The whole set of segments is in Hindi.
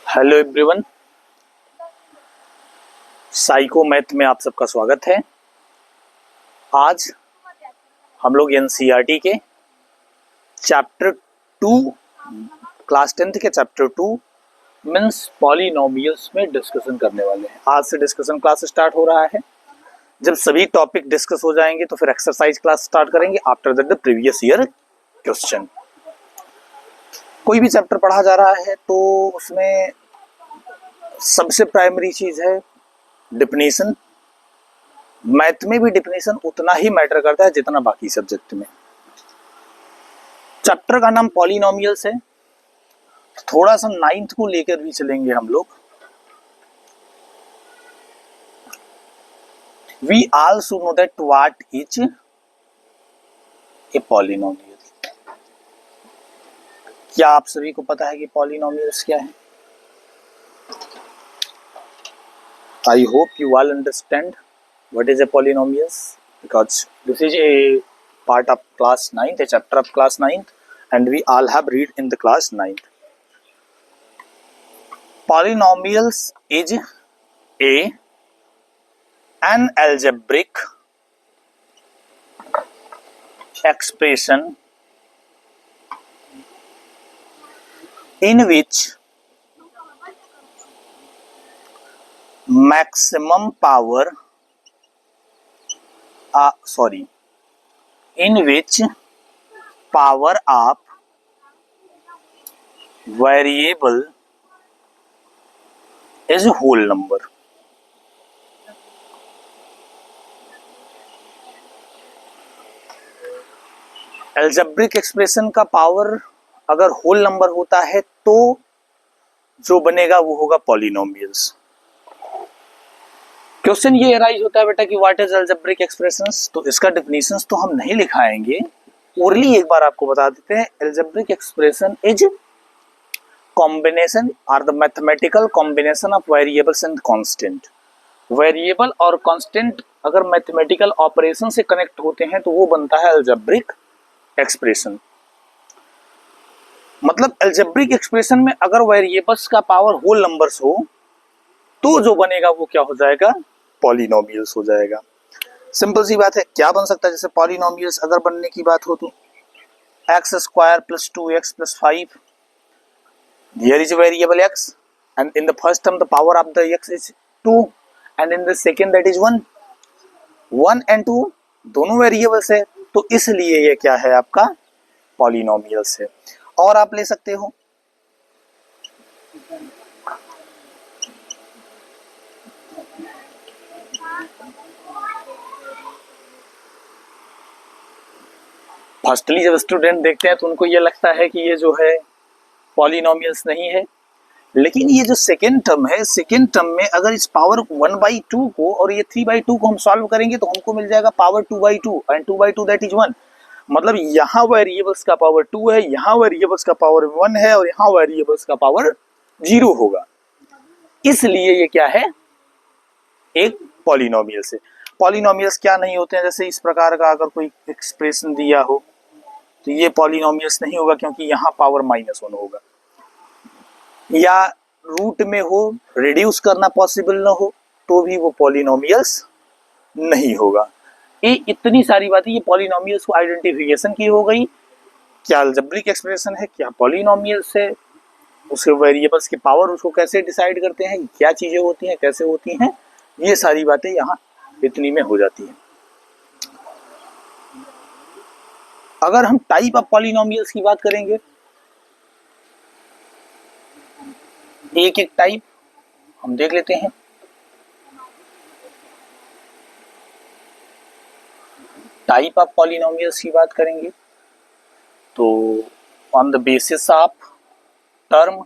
हेलो एवरीवन, साइको मैथ में आप सबका स्वागत है। आज हम लोग एनसीईआरटी के चैप्टर 2 क्लास 10th के चैप्टर 2 मीन्स पॉलिनोमियल्स में डिस्कशन करने वाले हैं। आज से डिस्कशन क्लास स्टार्ट हो रहा है। जब सभी टॉपिक डिस्कस हो जाएंगे तो फिर एक्सरसाइज क्लास स्टार्ट करेंगे। After that the previous year question. कोई भी चैप्टर पढ़ा जा रहा है तो उसमें सबसे प्राइमरी चीज है डिफिनीशन। मैथ में भी डिफिनीशन उतना ही मैटर करता है जितना बाकी सब्जेक्ट में। चैप्टर का नाम पॉलिनोमियल्स है। थोड़ा सा 9th को लेकर भी चलेंगे हम लोग। We also know that what is a polynomial. क्या आप सभी को पता है कि पॉलिनोमियल्स क्या है? I hope you all understand what is a polynomials, because this is a part of class 9th, a chapter of class 9th, and we all have read in the class 9th. Polynomials is an algebraic expression in which maximum power in which power of variable is whole number. Algebraic expression का पावर अगर होल नंबर होता है तो जो बनेगा वो होगा पॉलिनोमियल्स। क्वेश्चन ये अराइज होता है बेटा कि व्हाट इज एल्जेब्रिक एक्सप्रेशंस। तो इसका डेफिनेशंस तो हम नहीं लिखाएंगे, ओरली एक बार आपको बता देते हैं। Algebraic expression is combination are the mathematical combination of variables and constant. Variable और कांस्टेंट अगर मैथमेटिकल ऑपरेशन से कनेक्ट होते हैं तो वो बनता है एल्जेब्रिक एक्सप्रेशन। मतलब एल्जेब्रिक एक्सप्रेशन में अगर वेरिएबल्स का पावर होल नंबर्स हो तो जो बनेगा वो क्या हो जाएगा? पॉलिनोमियल्स हो जाएगा। सिंपल सी बात है। क्या बन सकता है? जैसे पॉलिनोमियल्स अगर बनने की बात हो तो x² + 2x + 5, here is variable x and in the first term the power of the x is 2 and in the second that is 1 and 2 दोनों वेरिएबल्स है तो इसलिए ये क्या है? आपका पॉलिनोमियल्स है। और आप ले सकते हो फर्स्टली जब स्टूडेंट देखते हैं तो उनको ये लगता है कि ये जो है पॉलिनोमियल्स नहीं है, लेकिन ये जो सेकेंड टर्म है, सेकेंड टर्म में अगर इस पावर 1/2 को और ये 3/2 को हम सॉल्व करेंगे तो हमको मिल जाएगा पावर 2/2 एंड 2/2 दैट इज 1। मतलब यहाँ वेरिएबल्स का पावर 2 है, यहाँ वेरिएबल्स का पावर 1 है और यहाँ वेरिएबल्स का पावर 0 होगा। इसलिए ये क्या है? एक पॉलिनोमियल्स है। पॉलिनोमियल्स क्या नहीं होते हैं? जैसे इस प्रकार का अगर कोई एक्सप्रेशन दिया हो तो ये पॉलिनोमियल्स नहीं होगा क्योंकि यहाँ पावर -1 होगा। या रूट में हो, रिड्यूस करना पॉसिबल ना हो तो भी वो पॉलिनोमियल्स नहीं होगा। ये इतनी सारी बातें, ये पॉलिनोमियल्स को आइडेंटिफिकेशन की हो गई। क्या अलजेब्रिक एक्सप्रेशन है, क्या पॉलिनोमियल्स है, उसके वेरिएबल्स की पावर उसको कैसे डिसाइड करते हैं, क्या चीजें होती हैं, कैसे होती हैं, ये सारी बातें यहाँ इतनी में हो जाती हैं। अगर हम टाइप ऑफ पॉलिनोमियल्स की बात करेंगे, एक एक टाइप हम देख लेते हैं। टाइप ऑफ पॉलिनोमियल्स की बात करेंगे तो on the basis of term,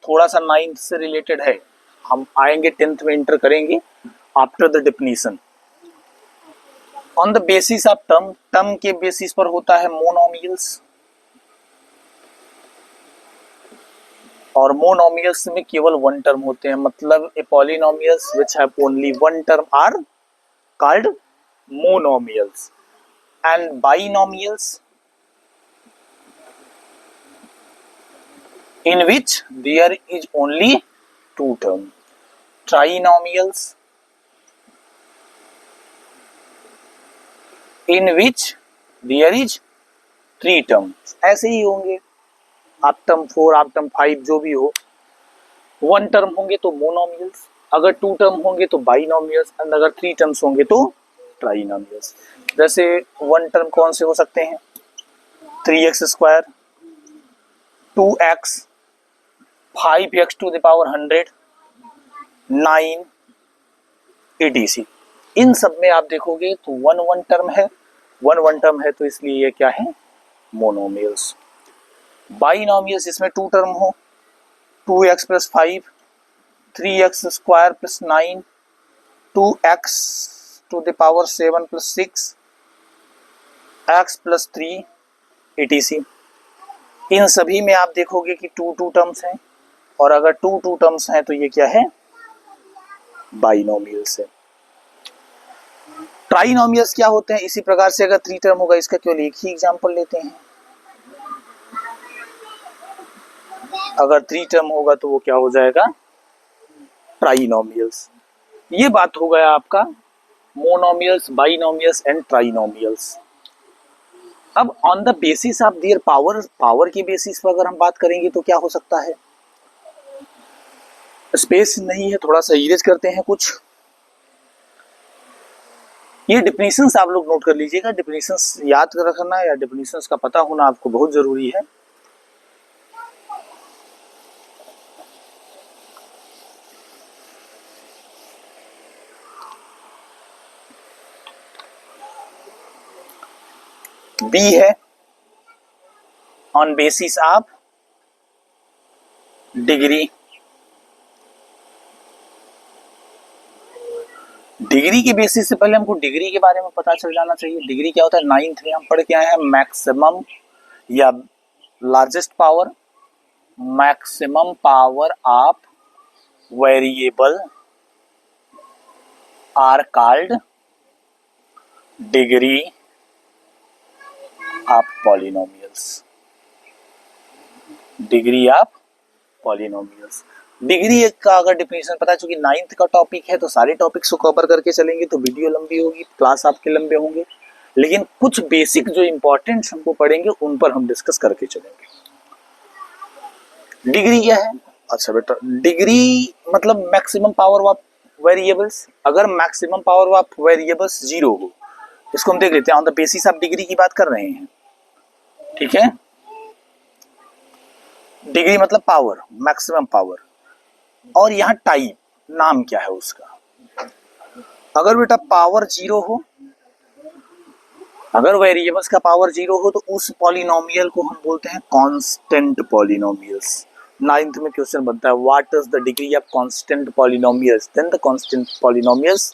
थोड़ा सा 9th से रिलेटेड है, हम आएंगे 10th में इंटर करेंगे after the definition. On the basis of term, term के बेसिस पर होता है मोनोमियल्स, और मोनोमियल्स में केवल 1 टर्म होते हैं। मतलब a polynomials which have only 1 term are called monomials and binomials in which there is only two term. Trinomials in which there is three terms. ऐसे ही होंगे आप टर्म 4 आप टर्म 5 जो भी हो. वन टर्म होंगे तो मोनोमियल्स, अगर टू टर्म होंगे तो बाइनोमियल्स, एंड अगर थ्री टर्म्स होंगे तो ट्राइनोमियल्स. जैसे वन टर्म कौन से हो सकते हैं? 3x², 2x, 5x to the power 100, 9 etc. इन सब में आप देखोगे तो वन टर्म है, वन टर्म है, तो इसलिए ये क्या है? मोनोमियल्स. बाइनोमियल्स जिसमें टू टर्म हो, 2x + 5, 3x² + 9, 2x to the power 7 + 6, x + 3 etc. इन सभी में आप देखोगे कि टू टर्म्स हैं, और अगर टू टर्म्स हैं तो ये क्या है? बाइनोमियल्स है. ट्राइनोमियल्स क्या होते हैं? इसी प्रकार से अगर थ्री टर्म होगा, इसका केवल एक ही एग्जांपल लेते हैं. अगर थ्री टर्म होगा तो वो क्या हो जाएगा? ट्राइनोमियल्स. ये बात हो गया आपका मोनोमियल्स, बाइनोमियल्स एंड ट्राइनोमियल्स. अब on the basis of their power की बेसिस पर अगर हम बात करेंगे तो क्या हो सकता है? स्पेस नहीं है, थोड़ा सा इरेज करते हैं कुछ. ये डिफिनेशंस आप लोग नोट कर लीजिएगा. डिफिनेशंस याद रखना या डिफिनेशंस का पता होना आपको बहुत जरूरी है. बी है on basis of degree. Degree के बेसिस से पहले हमको डिग्री के बारे में पता चल जाना चाहिए. डिग्री क्या होता है? 9th में हम पढ़ के आए हैं. मैक्सिमम या largest power, maximum power of variable are called degree of polynomials. Degree of polynomials. Degree का अगर डिफिनेशन पता है, चूंकि 9th का टॉपिक है तो सारे टॉपिक्स को कवर करके चलेंगे तो वीडियो लंबी होगी, क्लास आपके लंबे होंगे, लेकिन कुछ बेसिक जो इंपॉर्टेंट हमको पढ़ेंगे उन पर हम डिस्कस करके चलेंगे. डिग्री क्या है? अच्छा बेटा, डिग्री मतलब मैक्सिमम पावर ऑफ वेरिएबल्स. अगर मैक्सिमम पावर ऑफ वेरिएबल्स 0 हो, इसको हम देख लेते हैं. On the basis of degree की बात कर रहे हैं, ठीक है. डिग्री मतलब पावर, मैक्सिमम पावर. और यहाँ टाइप, नाम क्या है उसका? अगर बेटा पावर 0 हो, अगर वेरिएबल्स का पावर 0 हो, तो उस पॉलिनोमियल को हम बोलते हैं कांस्टेंट पॉलिनोमियल्स. 9th में क्वेश्चन बनता है, what is the degree of constant polynomials? Then the constant polynomials,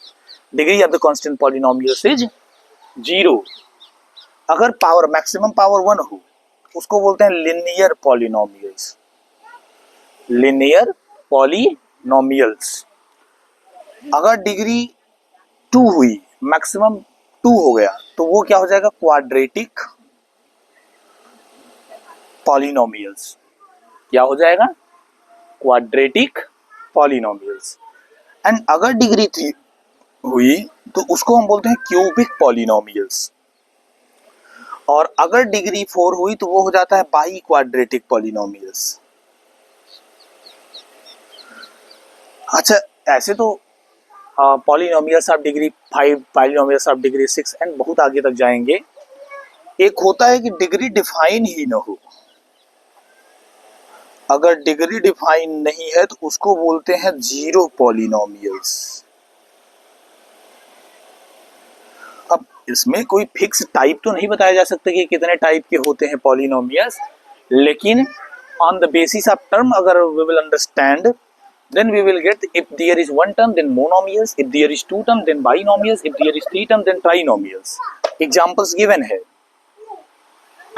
degree of the constant polynomials is 0. अगर पावर मैक्सिमम पावर 1 हो, उसको बोलते हैं लिनियर पॉलिनोमियल्स. Linear polynomials. अगर डिग्री 2 हुई, मैक्सिमम 2 हो गया, तो वो क्या हो जाएगा? Quadratic polynomials. क्या हो जाएगा? Quadratic polynomials. एंड अगर डिग्री 3 हुई तो उसको हम बोलते हैं क्यूबिक पॉलिनोमियल्स. और अगर डिग्री 4 हुई तो वो हो जाता है बाई क्वाड्रेटिक पॉलिनोमियल्स. अच्छा, ऐसे तो polynomials of degree 5, polynomials of degree 6 and बहुत आगे तक जाएंगे. एक होता है कि डिग्री डिफाइन ही ना हो. अगर डिग्री डिफाइन नहीं है तो उसको बोलते हैं जीरो पॉलिनोमियल्स. अब इसमें कोई फिक्स टाइप तो नहीं बताया जा सकता कि कितने टाइप के होते हैं पॉलिनोमियल्स, लेकिन on the basis of term अगर we will understand, then we will get, if there is one term then monomials, if there is two term then binomials, if there is three term then trinomials. Examples given है.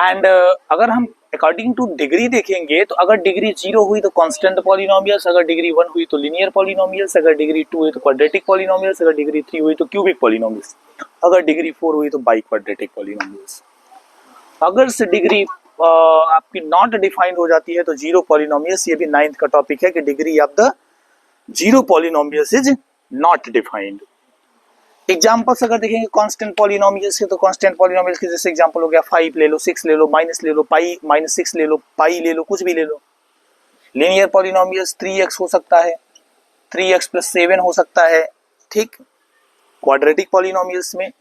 And अगर हम अकॉर्डिंग टू डिग्री देखेंगे तो अगर डिग्री 0 हुई तो कांस्टेंट पॉलिनोमियल्स, अगर डिग्री 1 हुई तो लिनियर पॉलिनोमियल्स, अगर डिग्री 2 हुई तो क्वाड्रेटिक पॉलिनोमियल्स, अगर डिग्री 3 हुई तो क्यूबिक पॉलिनोमियल्स, अगर डिग्री 4 हुई तो बाई क्वाड्रेटिक पॉलिनोमियल्स. अगर से डिग्री आपकी नॉट डिफाइंड हो जाती है तो जीरो पॉलिनोमियल्स, ये भी 9th का टॉपिक है कि degree of the zero polynomials is not defined. Examples अगर देखेंगे कांस्टेंट पॉलिनोमियल्स के, तो कांस्टेंट पॉलिनोमियल्स के जैसे एग्जांपल हो गया 5 ले लो, 6 ले लो, माइनस ले लो, पाई माइनस 6 ले लो, पाई ले लो, कुछ भी ले लो। लीनियर पॉलिनोमियल्स 3x हो सकता है, 3x प्लस 7 हो सकता है, ठीक। क्वाड्रेटिक पॉलिनोमियल्स में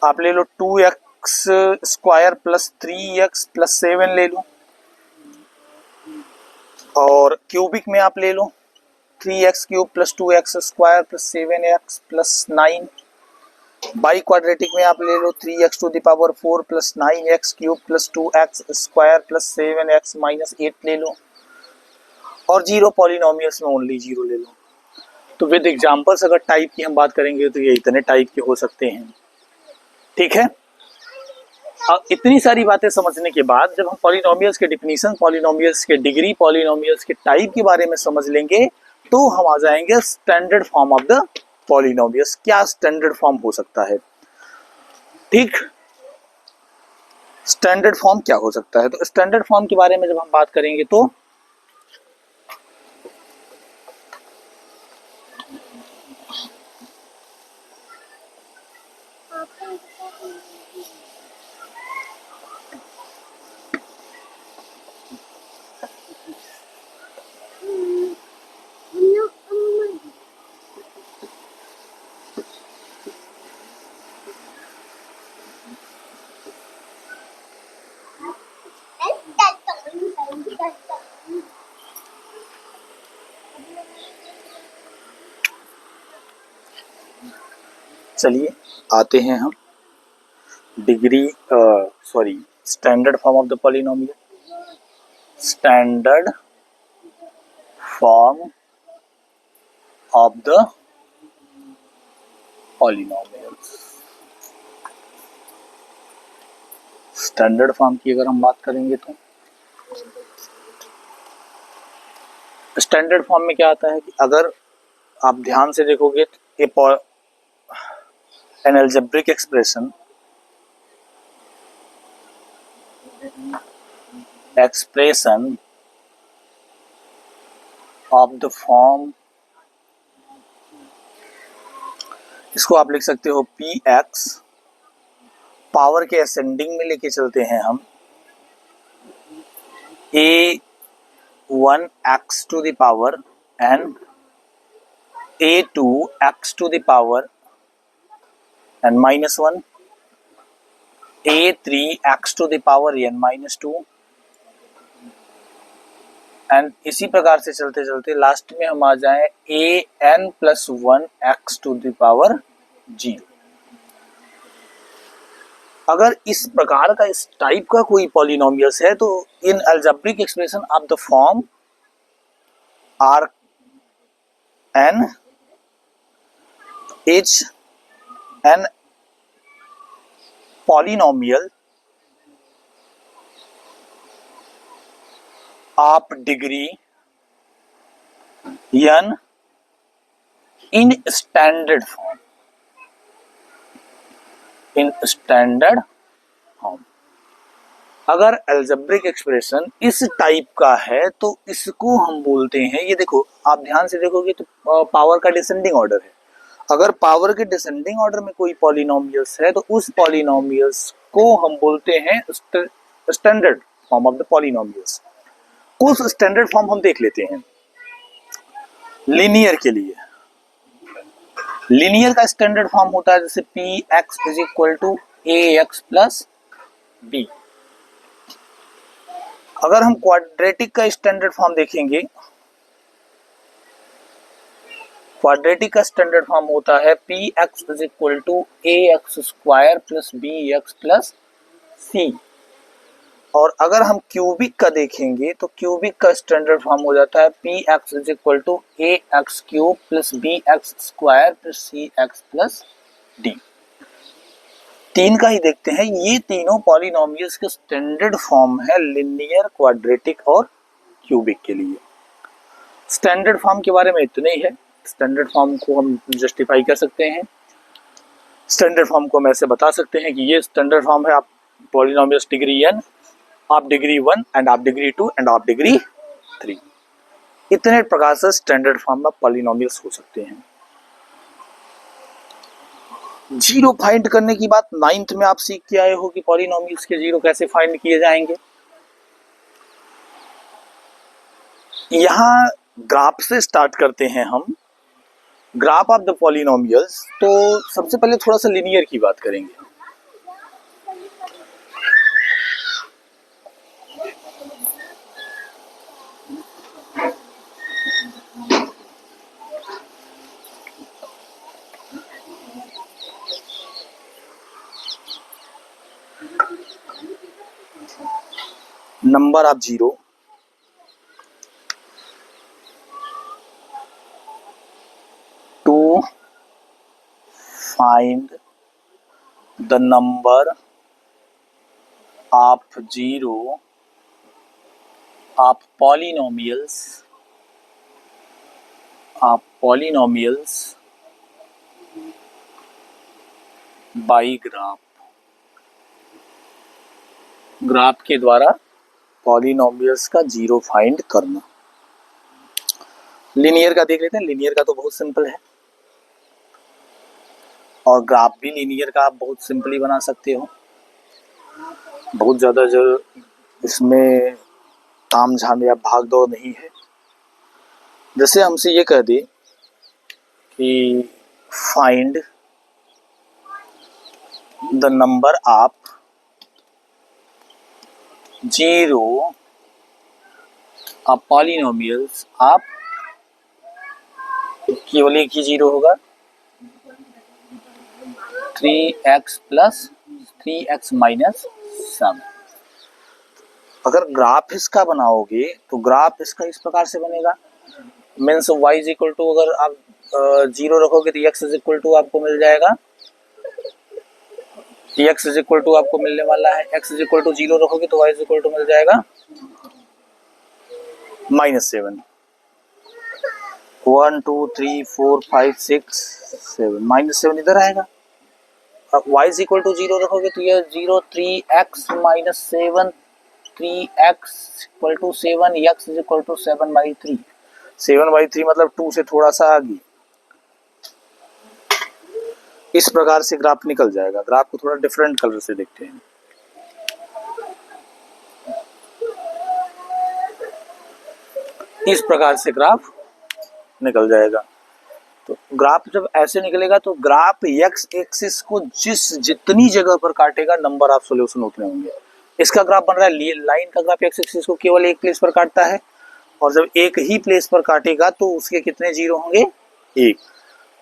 आप ले लो 2x square plus 3x plus 7 ले लो, और क्यूबिक में आप ले लो 3x cube plus 2x square plus 7x plus 9। Biquadratic में आप ले लो 3x to the power 4 plus 9x cube plus 2x square plus 7x minus 8 ले लो, और जीरो पॉलिनोमियल्स में ओनली जीरो ले लो। तो विद एग्जांपल्स अगर टाइप की हम बात करेंगे तो ये इतने टाइप के हो सकते हैं, ठीक है। अब इतनी सारी बातें समझने के बाद जब हम पॉलिनोमियल्स के डेफिनेशन, पॉलिनोमियल्स के डिग्री, पॉलिनोमियल्स के टाइप के बारे में समझ लेंगे तो हम आ जाएंगे standard form of the polynomials. क्या स्टैंडर्ड फॉर्म हो सकता है, ठीक। स्टैंडर्ड फॉर्म क्या हो सकता है, तो स्टैंडर्ड फॉर्म के बारे में जब हम बात करेंगे तो चलिए आते हैं हम degree standard form of the polynomial. Standard form of the polynomials. Standard form की अगर हम बात करेंगे तो स्टैंडर्ड फॉर्म में क्या आता है कि अगर आप ध्यान से देखोगे तो an algebraic expression of the form, इसको आप लिख सकते हो px, पावर के असेंडिंग में लेके चलते हैं हम a1x to the power n, a2x to the power n minus 1, a3x to the power n minus 2, and इसी प्रकार से चलते चलते लास्ट में हम आ जाएं an plus 1x to the power 0। अगर इस प्रकार का, इस टाइप का कोई पॉलिनोमियल्स है तो an algebraic expression of the form R n is an polynomial of degree n in standard form, in standard form. अगर अलजेब्रिक एक्सप्रेशन इस टाइप का है तो इसको हम बोलते हैं, ये देखो आप ध्यान से देखोगे तो पावर का डिसेंडिंग ऑर्डर है। अगर पावर के डिसेंडिंग ऑर्डर में कोई पॉलिनोमियल्स है तो उस पॉलिनोमियल्स को हम बोलते हैं standard form of the polynomials. उस स्टैंडर्ड फॉर्म हम देख लेते हैं लीनियर के लिए। लीनियर का स्टैंडर्ड फॉर्म होता है जैसे P x is equal to A X plus B. अगर हम क्वाड्रेटिक का स्टैंडर्ड फॉर्म देखेंगे, क्वाड्रेटिक का स्टैंडर्ड फॉर्म होता है P x is equal to A X square plus B X plus C. और अगर हम क्यूबिक का देखेंगे तो क्यूबिक का स्टैंडर्ड फॉर्म हो जाता है P x is equal to A x cube plus B x square plus c x plus d. तीन का ही देखते हैं, ये तीनों पॉलिनोमियल्स के स्टैंडर्ड फॉर्म है लिनियर, क्वाड्रेटिक और क्यूबिक के लिए। स्टैंडर्ड फॉर्म के बारे में इतने ही है। स्टैंडर्ड फॉर्म को हम जस्टिफाई कर सकते हैं। स्टैंडर्ड फॉर्म को हम ऐसे बता सकते हैं कि ये स्टैंडर्ड फॉर्म है आप पॉलिनोमियल्स डिग्री n आप डिग्री 1 एंड आप डिग्री 2 एंड आप डिग्री 3। इतने प्रकार से स्टैंडर्ड फॉर्म में पॉलिनोमियल्स हो सकते हैं। जीरो फाइंड करने की बात 9th में आप सीख के आए हो कि पॉलिनोमियल्स के जीरो कैसे फाइंड किए जाएंगे। यहां ग्राफ से स्टार्ट करते हैं हम, ग्राफ ऑफ द पॉलिनोमियल्स। तो सबसे पहले थोड़ा सा लिनियर की बात करेंगे। Number of zero, to find the number of zero of polynomials by graph. Graph के द्वारा पॉलिनोमियल्स का जीरो फाइंड करना। लिनियर का देख लेते हैं। लिनियर का तो बहुत सिंपल है, और ग्राफ भी लिनियर का आप बहुत सिंपली बना सकते हो। बहुत ज़्यादा जो इसमें ताम झाम या भाग दौड़ नहीं है। जैसे हमसे ये कह दे कि find the number of zero of polynomials of, केवल एक ही जीरो होगा, 3x प्लस 3x माइनस 7। अगर ग्राफ इसका बनाओगे तो ग्राफ इसका इस प्रकार से बनेगा। Means y is equal to, अगर आप जीरो रखोगे तो x इज इक्वल टू आपको मिल जाएगा, x इज इक्वल टू आपको मिलने वाला है, x is equal to zero रखोगे तो y इज इक्वल टू मिल जाएगा -7। 1 2 3 4 5 6 7, -7 इधर आएगा। अब y is equal to zero रखोगे तो ये 0 3x minus 7, 3x equal to 7, x is equal to 7/3। 7/3 मतलब 2 से थोड़ा सा आगे। इस प्रकार से ग्राफ निकल जाएगा। ग्राफ को थोड़ा डिफरेंट कलर से देखते हैं। इस प्रकार से ग्राफ निकल जाएगा। तो ग्राफ जब ऐसे निकलेगा तो ग्राफ एक्स एक्सिस को जितनी जगह पर काटेगा नंबर ऑफ सॉल्यूशन उतने होंगे। इसका ग्राफ बन रहा है, लाइन का ग्राफ एक्स एक्सिस को केवल एक प्लेस पर काटता है, और जब एक ही प्लेस पर काटेगा तो उसके कितने जीरो होंगे? 1।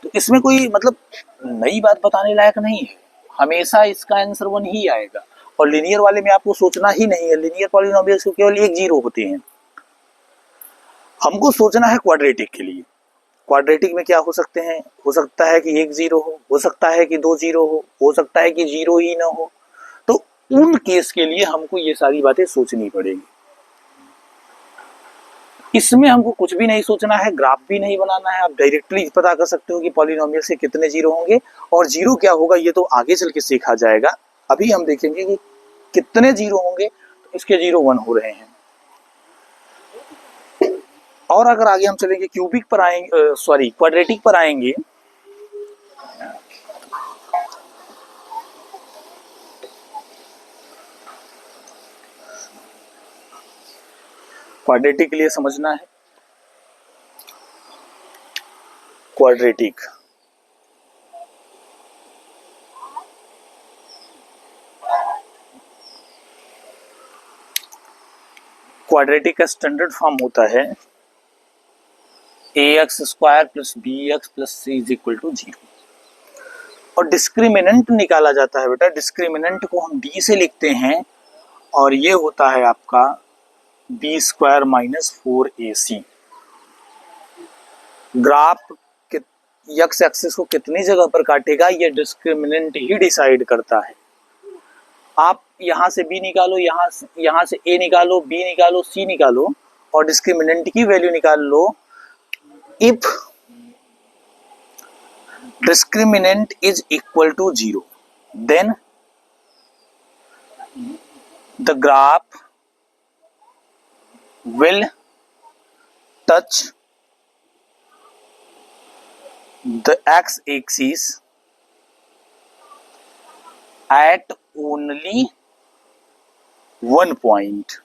तो इसमें कोई मतलब नई बात बताने लायक नहीं है, हमेशा इसका आंसर 1 ही आएगा। और लिनियर वाले में आपको सोचना ही नहीं है, लिनियर पॉलिनोमियल्स को केवल एक जीरो होते हैं। हमको सोचना है क्वाड्रेटिक के लिए। क्वाड्रेटिक में क्या हो सकते हैं? हो सकता है कि एक जीरो हो सकता है कि 2 जीरो हो सकता है कि जीरो ही ना हो। तो उन केस के लिए हमको ये सारी बातें सोचनी पड़ेगी। इसमें हमको कुछ भी नहीं सोचना है, ग्राफ भी नहीं बनाना है। आप डायरेक्टली पता कर सकते हो कि पॉलिनोमियल से कितने जीरो होंगे, और जीरो क्या होगा ये तो आगे चल के सीखा जाएगा। अभी हम देखेंगे कि कितने जीरो होंगे। तो इसके जीरो 1 हो रहे हैं। और अगर आगे हम चलेंगे क्यूबिक पर आएंगे, सॉरी क्वाड्रेटिक पर आएंगे, क्वाड्रेटिक के लिए समझना है। क्वाड्रेटिक क्वाड्रेटिक का स्टैंडर्ड फॉर्म होता है ax² plus bx plus c is equal to 0। और डिस्क्रिमिनेंट निकाला जाता है बेटा। डिस्क्रिमिनेंट को हम d से लिखते हैं, और ये होता है आपका b² minus 4ac। Graph x axis को कितनी जगह पर काटेगा ये डिस्क्रिमिनेंट ही डिसाइड करता है। आप यहाँ से b निकालो, यहाँ से a निकालो, b निकालो, c निकालो, और डिस्क्रिमिनेंट की वैल्यू निकाल लो। If discriminant is equal to 0, then the graph will touch the x-axis at only one point।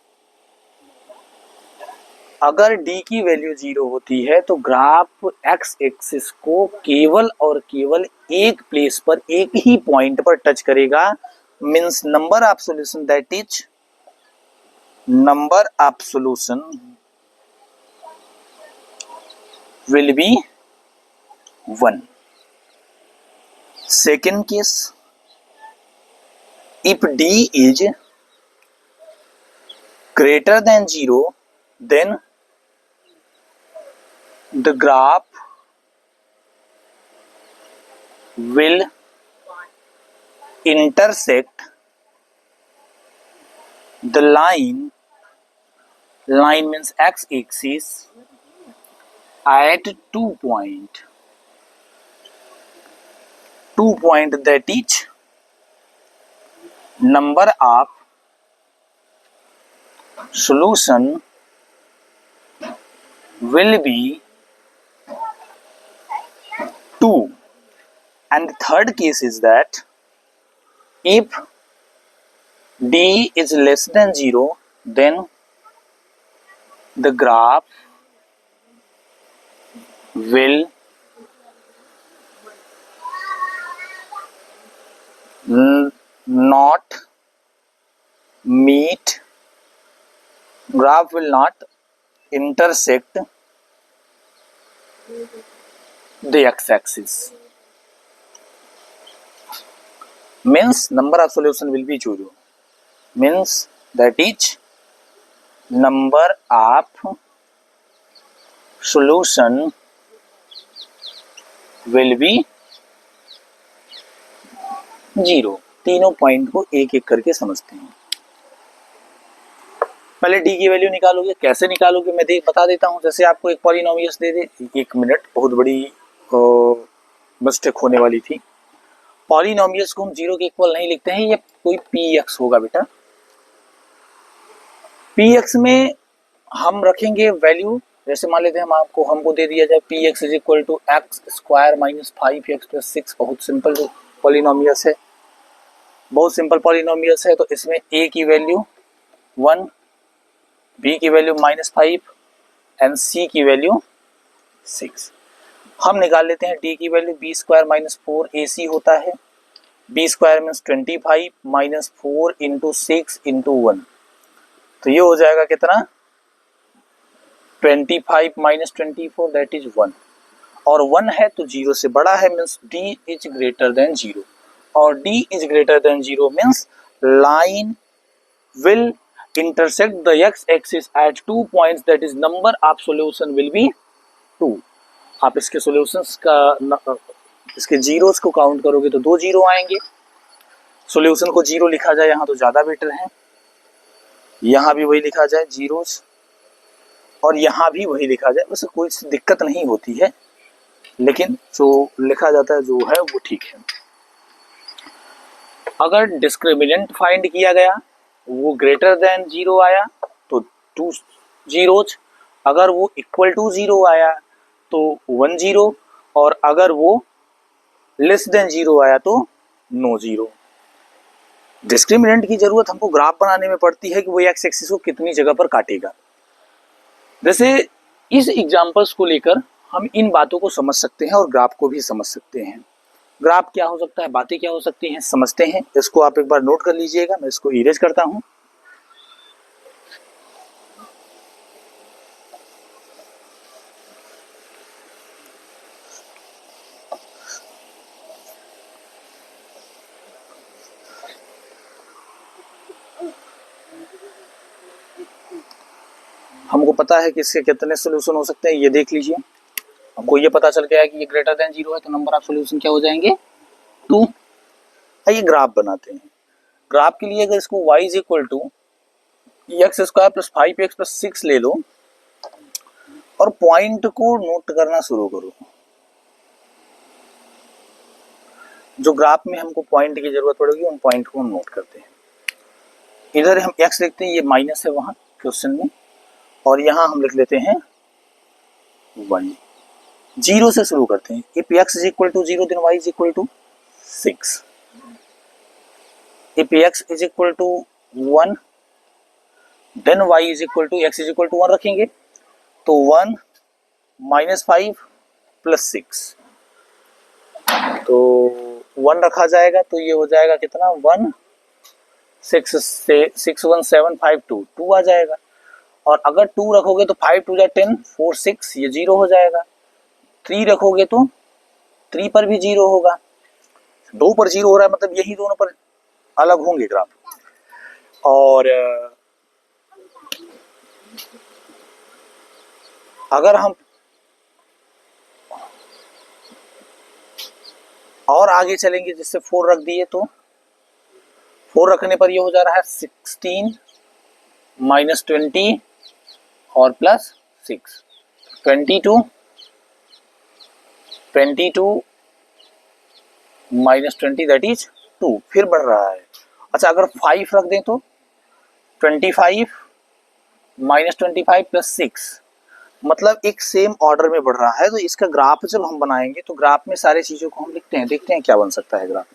अगर d की वैल्यू 0 होती है तो ग्राफ x एक्सिस को केवल और केवल एक प्लेस पर, एक ही पॉइंट पर टच करेगा। Means number of solution, that is number of solution will be 1। Second case, if d is greater than 0, then the graph will intersect the line means x-axis at 2 point that is number of solution will be 2। and the third case is that if d is less than 0, then the graph will not intersect the x-axis। means number of solution will be 0, means that is number of solution will be 0। तीनों पॉइंट को एक एक करके समझते हैं। पहले डी की वैल्यू निकालोगे, कैसे निकालोगे मैं बता देता हूं। जैसे आपको एक पॉलिनोमियस दे दे, 1 मिनट, बहुत बड़ी मिस्टेक होने वाली थी। पॉलिनोमियस को हम 0 के इक्वल नहीं लिखते हैं, ये कोई पी एक्स होगा बेटा। पी एक्स में हम रखेंगे वैल्यू, जैसे मान लेते हैं हमको दे दिया जाए P x is equal to x square minus 5x plus 6। बहुत सिंपल पॉलिनोमियस है, बहुत सिंपल पॉलिनोमियस है। तो इसमें a की वैल्यू 1, b की वैल्यू -5 एंड c की वैल्यू 6। हम निकाल लेते हैं d की value, b square minus 4ac होता है। b square means 25 minus 4 into 6 into 1, तो ये हो जाएगा कितना, 25 माइनस 24 दैट इज 1। और 1 है तो 0 से बड़ा है, means d is greater than 0। और d is greater than 0 means line will intersect the x-axis at 2 points, that is number of solution will be 2। आप इसके सॉल्यूशंस का इसके जीरोस को काउंट करोगे तो 2 जीरो आएंगे। सॉल्यूशन को 0 लिखा जाए यहाँ तो ज़्यादा बेटर है, यहाँ भी वही लिखा जाए जीरोस, और यहाँ भी वही लिखा जाए, वैसे कोई दिक्कत नहीं होती है, लेकिन जो लिखा जाता है जो है वो ठीक है। अगर डिस्क्रिमिनेंट फाइंड किया गया, वो ग्रेटर देन 0 आया तो 2 जीरोज, अगर वो इक्वल टू 0 आया तो 1 जीरो, और अगर वो लेस देन 0 आया तो नो जीरो। डिस्क्रिमिनेंट की जरूरत हमको ग्राफ बनाने में पड़ती है कि वो एक्स एक्सिस को कितनी जगह पर काटेगा। जैसे इस एग्जांपल्स को लेकर हम इन बातों को समझ सकते हैं और ग्राफ को भी समझ सकते हैं। ग्राफ क्या हो सकता है, बातें क्या हो सकती हैं, समझते हैं। इसको आप एक बार नोट कर लीजिएगा, मैं इसको इरेज करता हूं। हमको पता है कि इसके कितने सोल्यूशन हो सकते हैं, ये देख लीजिए। हमको ये पता चल गया है कि ये ग्रेटर देन 0 है, तो नंबर ऑफ सॉल्यूशन क्या हो जाएंगे, 2। आइए ग्राफ बनाते हैं। ग्राफ के लिए अगर इसको y is equal to x square plus 5x plus 6 ले लो और पॉइंट को नोट करना शुरू करो। जो ग्राफ में हमको पॉइंट की जरूरत पड़ेगी उन पॉइंट को हम नोट करते हैं। इधर हम x लिखते हैं, ये माइनस है वहां क्वेश्चन में, और यहां हम लिख लेते हैं 1। 0 से शुरू करते हैं। If x is equal to 0 then y is equal to 6। If x is equal to 1 then y is equal to x is equal to 1 रखेंगे तो 1 माइनस 5 प्लस 6, तो 1 रखा जाएगा तो ये हो जाएगा कितना 1 6 से 6 1 7 5 2 आ जाएगा। और अगर 2 रखोगे तो 5 2 जा 10 4 6 ये 0 हो जाएगा। 3 रखोगे तो 3 पर भी 0 होगा। 2 पर 0 हो रहा है मतलब यही दोनों पर अलग होंगे ग्राफ। और अगर हम और आगे चलेंगे जिससे 4 रख दिए तो 4 रखने पर ये हो जा रहा है 16 माइनस 20 और प्लस 6 22 माइनस 20 दैट इज 2 फिर बढ़ रहा है। अच्छा अगर 5 रख दें तो 25 माइनस 25 प्लस 6 मतलब एक सेम ऑर्डर में बढ़ रहा है। तो इसका ग्राफ जब हम बनाएंगे तो ग्राफ में सारे चीजों को हम लिखते हैं, देखते हैं क्या बन सकता है ग्राफ।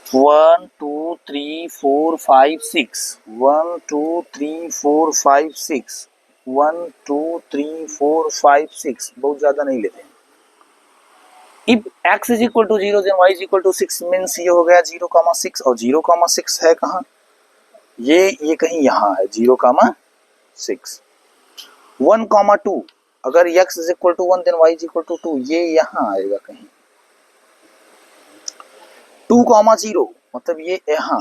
1 2 3 4 5 6 1 2 3 4 5 6 1 2 3 4 5 6 बहुत ज्यादा नहीं लेते हैं। If x is equal to 0 then y is equal to 6 means ये हो गया 0,6 और 0,6 है कहाँ, ये कहीं यहाँ है 0,6। 1,2 अगर x is equal to 1 then y is equal to 2 ये यहाँ आएगा कहीं। 2,0 मतलब ये यहाँ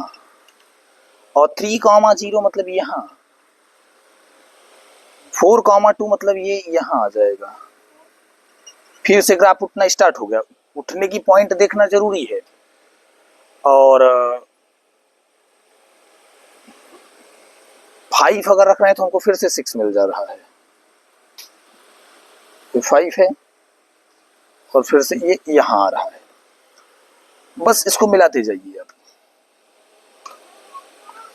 और 3,0 मतलब यहाँ। 4,2 मतलब ये यहाँ आ जाएगा। फिर से ग्राफ उठना स्टार्ट हो गया। उठने की पॉइंट देखना जरूरी है। और 5 अगर रख रहे हैं तो हमको फिर से 6 मिल जा रहा है। तो 5 है और फिर से ये यहाँ आ रहा है। बस इसको मिलाते जाइए आप।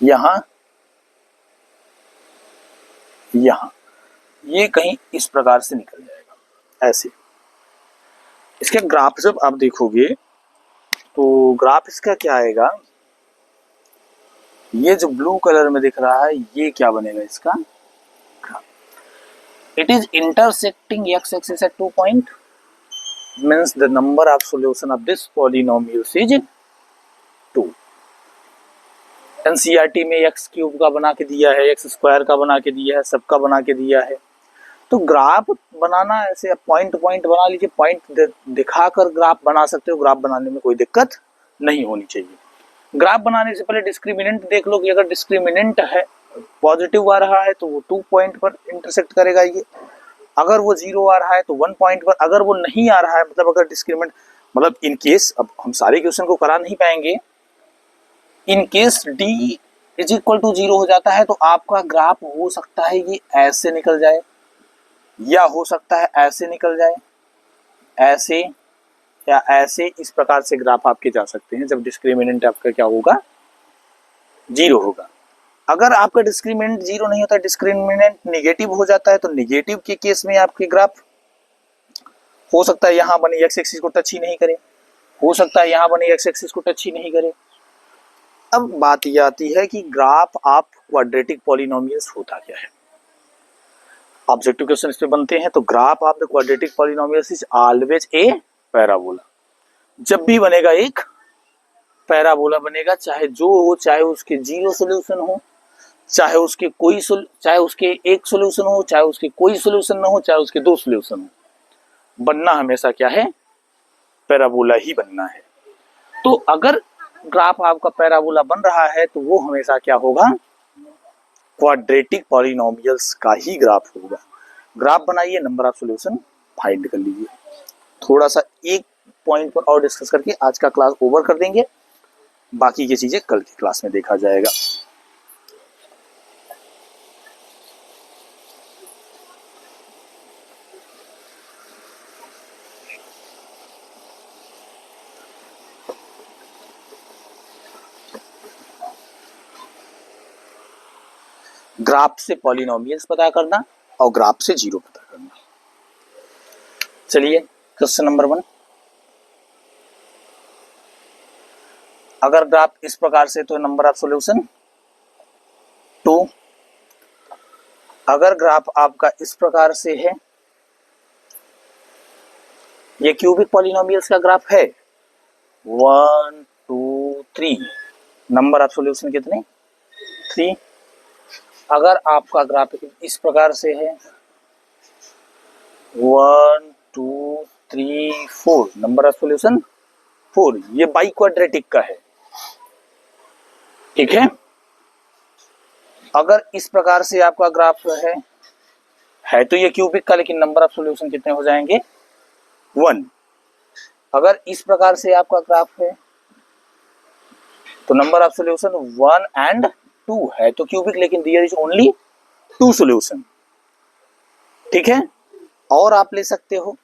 यहाँ यहाँ ये कहीं इस प्रकार से निकल जाएगा ऐसे। इसके ग्राफ जब आप देखोगे तो ग्राफ इसका क्या आएगा, ये जो ब्लू कलर में दिख रहा है ये क्या बनेगा इसका, it is intersecting x axis at 2 point means the number of solution of this polynomial is 2। NCERT में x क्यूब का बना के दिया है, x स्क्वायर का बना के दिया है, सबका बना के दिया है। तो ग्राफ बनाना ऐसे पॉइंट बना लीजिए, पॉइंट दिखाकर ग्राफ बना सकते हो। ग्राफ बनाने में कोई दिक्कत नहीं होनी चाहिए। ग्राफ बनाने से पहले डिस्क्रिमिनेंट देख लो कि अगर डिस्क्रिमिनेंट है पॉजिटिव आ रहा है तो वो 2 पॉइंट पर इंटरसेक्ट करेगा ये। अगर वो 0 आ रहा है तो 1 पॉइंट पर। अगर वो नहीं आ रहा है मतलब अगर डिस्क्रिमिनेंट मतलब इन केस, अब हम सारे क्वेश्चन को करा नहीं पाएंगे, in case d is equal to 0 हो जाता है तो आपका ग्राफ हो सकता है ये ऐसे निकल जाए या हो सकता है ऐसे निकल जाए, ऐसे या ऐसे। इस प्रकार से ग्राफ आपके जा सकते हैं जब डिस्क्रिमिनेंट आपका क्या होगा 0 होगा। अगर आपका डिस्क्रिमिनेंट 0 नहीं होता, डिस्क्रिमिनेंट नेगेटिव हो जाता है तो नेगेटिव के केस में आपके ग्राफ हो सकता है यहाँ बने x एक्सिस को टच ही नहीं करे, हो सकता है यहाँ बने x एक्सिस को टच ही नहीं करे। अब बात ये आती है कि ग्राफ आप क्वाड्रेटिक पॉलिनोमियल्स होता क्या है। ऑब्जेक्टिव क्वेश्चन इस पे बनते हैं। तो graph of the quadratic polynomials is always a parabola. जब भी बनेगा एक पैराबोला बनेगा, चाहे जो हो, चाहे उसके 0 सॉल्यूशन हो, चाहे उसके चाहे उसके एक सॉल्यूशन हो, चाहे उसके कोई सॉल्यूशन ना हो, चाहे उसके 2 सॉल्यूशन हो, बनना हमेशा क्या है, पैराबोला ही बनना है। तो अगर ग्राफ आपका पैराबोला बन रहा है तो वो हमेशा क्या होगा, क्वाड्रेटिक पॉलिनोमियल्स का ही ग्राफ होगा। ग्राफ बनाइए, नंबर ऑफ सॉल्यूशन फाइंड कर लीजिए। थोड़ा सा एक पॉइंट पर और डिस्कस करके आज का क्लास ओवर कर देंगे, बाकी की चीजें कल की क्लास में देखा जाएगा। ग्राफ से पॉलिनोमियल्स पता करना और ग्राफ से जीरो पता करना। चलिए क्वेश्चन नंबर 1, अगर ग्राफ इस प्रकार से तो नंबर ऑफ सॉल्यूशन 2। अगर ग्राफ आपका इस प्रकार से है, ये क्यूबिक पॉलिनोमियल्स का ग्राफ है 1 2 3, नंबर ऑफ सॉल्यूशन कितने 3। अगर आपका ग्राफ इस प्रकार से है 1 2 3 4, नंबर ऑफ सॉल्यूशन 4, ये बाई क्वाड्रेटिक का है, ठीक है। अगर इस प्रकार से आपका ग्राफ है तो ये क्यूबिक का, लेकिन नंबर ऑफ सॉल्यूशन कितने हो जाएंगे 1। अगर इस प्रकार से आपका ग्राफ है तो नंबर ऑफ सॉल्यूशन 1 एंड 2 है तो क्यूबिक, लेकिन देयर इज ओनली 2 सॉल्यूशन, ठीक है। और आप ले सकते हो,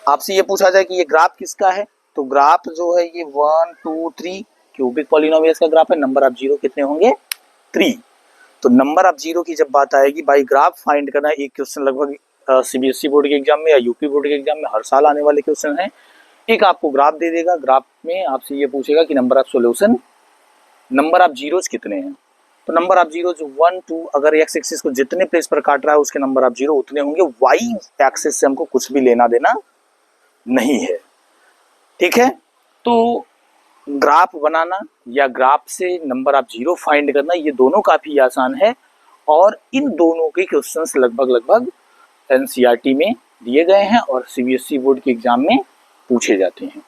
आपसे ये पूछा जाए कि ये ग्राफ किसका है, तो ग्राफ जो है ये 1 2 3 क्यूबिक पॉलिनोमियल्स का ग्राफ है। नंबर ऑफ जीरो कितने होंगे 3। तो नंबर ऑफ जीरो की जब बात आएगी भाई, ग्राफ फाइंड करना, एक क्वेश्चन लगभग सीबीएसई बोर्ड के एग्जाम में या यूपी बोर्ड के एग्जाम में हर साल आने वाले क्वेश्चन है। एक आपको ग्राफ दे देगा, ग्राफ में आपसे ये पूछेगा कि number of solution, number of zeros कितने हैं। तो नंबर ऑफ जीरोज 1 2, अगर एक्स एक्सिस को जितने प्लेस पर काट रहा है उसके नंबर ऑफ जीरो उतने होंगे। वाई एक्सिस से हमको कुछ भी लेना देना नहीं है, ठीक है। तो ग्राफ बनाना या ग्राफ से नंबर ऑफ जीरो फाइंड करना, ये दोनों काफी आसान है और इन दोनों के क्वेश्चंस लगभग एनसीईआरटी में दिए गए हैं और सीबीएसई बोर्ड के एग्जाम में पूछे जाते हैं।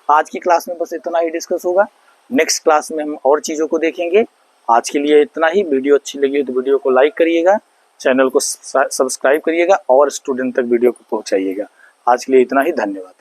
आज की क्लास में बस इतना ही डिस्कस होगा, नेक्स्ट क्लास में हम और चीज़ों को देखेंगे। आज के लिए इतना ही। वीडियो अच्छी लगी तो वीडियो को लाइक करिएगा, चैनल को सब्सक्राइब करिएगा और स्टूडेंट तक वीडियो को पहुंचाइएगा। आज के लिए इतना ही, धन्यवाद।